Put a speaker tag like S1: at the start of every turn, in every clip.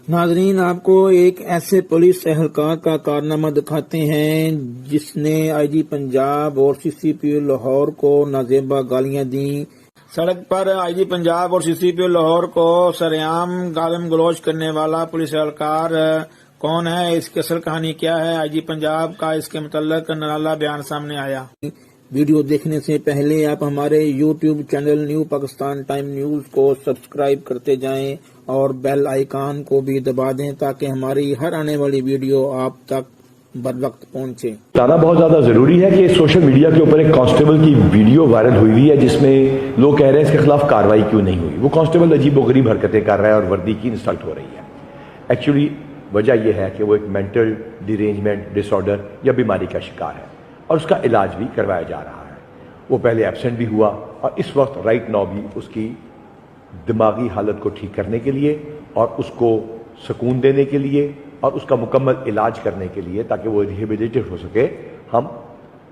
S1: ناظرین، آپ کو ایک ایسے پولیس اہلکار کا کارنامہ دکھاتے ہیں جس نے آئی جی پنجاب اور سی سی پی او لاہور کو نازیبا گالیاں دیں۔ سڑک پر آئی جی پنجاب اور سی سی پی او لاہور کو سرعام گالم گلوچ کرنے والا پولیس اہلکار کون ہے، اس کی اصل کہانی کیا ہے؟ آئی جی پنجاب کا اس کے متعلق نرالا بیان سامنے آیا۔ ویڈیو دیکھنے سے پہلے آپ ہمارے YouTube channel new Pakistan time news کو سبسکرائب کرتے جائیں اور بیل آئیکن کو بھی دبا دیں تاکہ ہماری ہر آنے والی ویڈیو آپ تک بر وقت پہنچے۔
S2: جانا بہت زیادہ ضروری ہے کہ سوشل میڈیا کے اوپر ایک کانسٹیبل کی ویڈیو وائرل ہوئی ہے جس میں لوگ کہہ رہے ہیں اس کے خلاف کارروائی کیوں نہیں ہوئی۔ وہ کانسٹیبل عجیب و غریب حرکتیں کر رہا ہے اور وردی کی انسلٹ ہو رہی ہے۔ ایکچولی وجہ یہ ہے کہ وہ ایک مینٹل ڈیرینجمنٹ ڈس آرڈر یا بیماری کا شکار ہے اور اس کا علاج بھی کروایا جا رہا ہے۔ وہ پہلے ایبسینٹ بھی ہوا اور اس وقت رائٹ ناؤ بھی اس کی دماغی حالت کو ٹھیک کرنے کے لیے اور اس کو سکون دینے کے لیے اور اس کا مکمل علاج کرنے کے لیے تاکہ وہ ریہیبلیٹیٹ ہو سکے ہم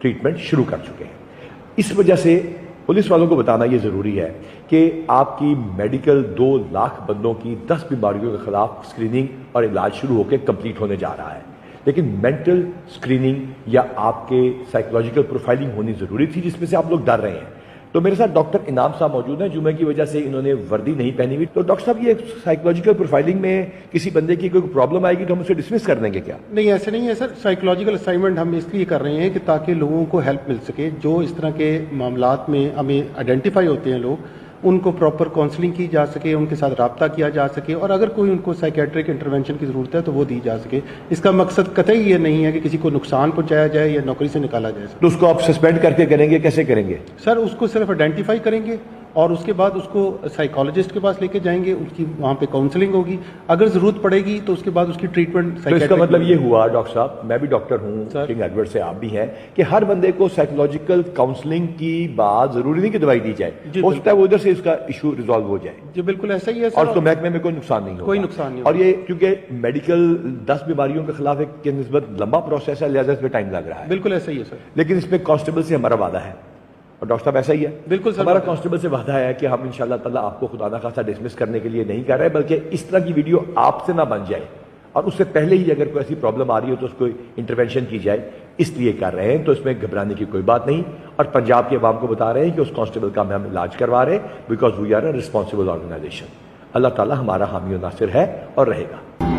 S2: ٹریٹمنٹ شروع کر چکے ہیں۔ اس وجہ سے پولیس والوں کو بتانا یہ ضروری ہے کہ آپ کی میڈیکل 2 لاکھ بندوں کی 10 بیماریوں کے خلاف اسکریننگ اور علاج شروع ہو کے کمپلیٹ ہونے جا رہا ہے، لیکن مینٹل اسکریننگ یا آپ کے سائیکولوجیکل پروفائلنگ ہونی ضروری تھی جس میں سے آپ لوگ ڈر رہے ہیں۔ تو میرے ساتھ ڈاکٹر انعام صاحب موجود ہیں، جمعے کی وجہ سے انہوں نے وردی نہیں پہنی ہوئی۔ تو ڈاکٹر صاحب، یہ سائیکولوجیکل پروفائلنگ میں کسی بندے کی کوئی پرابلم آئے گی تو ہم اسے ڈسمس کر دیں گے کیا؟
S3: نہیں، ایسے نہیں ہے سر۔ سائیکولوجیکل اسائنمنٹ ہم اس لیے کر رہے ہیں کہ تاکہ لوگوں کو ہیلپ مل سکے، جو اس طرح کے معاملات میں ہمیں آئیڈینٹیفائی ہوتے ہیں لوگ، ان کو پراپر کاؤنسلنگ کی جا سکے، ان کے ساتھ رابطہ کیا جا سکے اور اگر کوئی ان کو سائیکیٹرک انٹرونشن کی ضرورت ہے تو وہ دی جا سکے۔ اس کا مقصد قطعی یہ نہیں ہے کہ کسی کو نقصان پہنچایا جائے یا نوکری سے نکالا جائے۔
S2: تو اس کو آپ سسپینڈ کر کے کریں گے؟ کیسے کریں گے
S3: سر؟ اس کو صرف آئیڈینٹیفائی کریں گے اور اس کے بعد اس کو سائیکالوجسٹ کے پاس لے کے جائیں گے، اس کی وہاں پہ کاؤنسلنگ ہوگی، اگر ضرورت پڑے گی تو اس کے بعد اس کی ٹریٹمنٹ۔
S2: تو اس کا مطلب یہ ہوا ڈاکٹر صاحب، میں بھی ڈاکٹر ہوں، کنگ ایڈورڈ سے آپ بھی ہیں، کہ ہر بندے کو سائیکولوجیکل کاؤنسلنگ کی بات ضروری نہیں کہ دوائی دی جائے، ہو سکتا ہے وہ ادھر سے اس کا ایشو ریزالو ہو جائے۔
S3: جی بالکل ایسا ہی ہے سر،
S2: اور اس کو محکمے میں کوئی نقصان نہیں ہوگا،
S3: کوئی نقصان نہیں
S2: اور یہ کیونکہ میڈیکل 10 بیماریوں کے خلاف ایک نسبت لمبا پروسیس ہے، لہذا اس میں ٹائم لگ رہا ہے۔
S3: بالکل ایسا ہی ہے سر،
S2: لیکن اس میں کانسٹیبل سے ہمارا وعدہ ہے، اور ڈاکٹر صاحب ایسا ہی ہے؟
S3: بالکل سر،
S2: ہمارا کانسٹیبل سے وعدہ ہے کہ ہم انشاءاللہ تعالیٰ آپ کو خدا نہ خواستہ ڈسمس کرنے کے لیے نہیں کر رہے، بلکہ اس طرح کی ویڈیو آپ سے نہ بن جائے اور اس سے پہلے ہی اگر کوئی ایسی پرابلم آ رہی ہو تو اس کو انٹرونشن کی جائے، اس لیے کر رہے ہیں۔ تو اس میں گھبرانے کی کوئی بات نہیں، اور پنجاب کے عوام کو بتا رہے ہیں کہ اس کانسٹیبل کا ہم علاج کروا رہے ہیں، because we are a responsible organisation. اللہ تعالیٰ ہمارا حامی و ناصر ہے اور رہے گا۔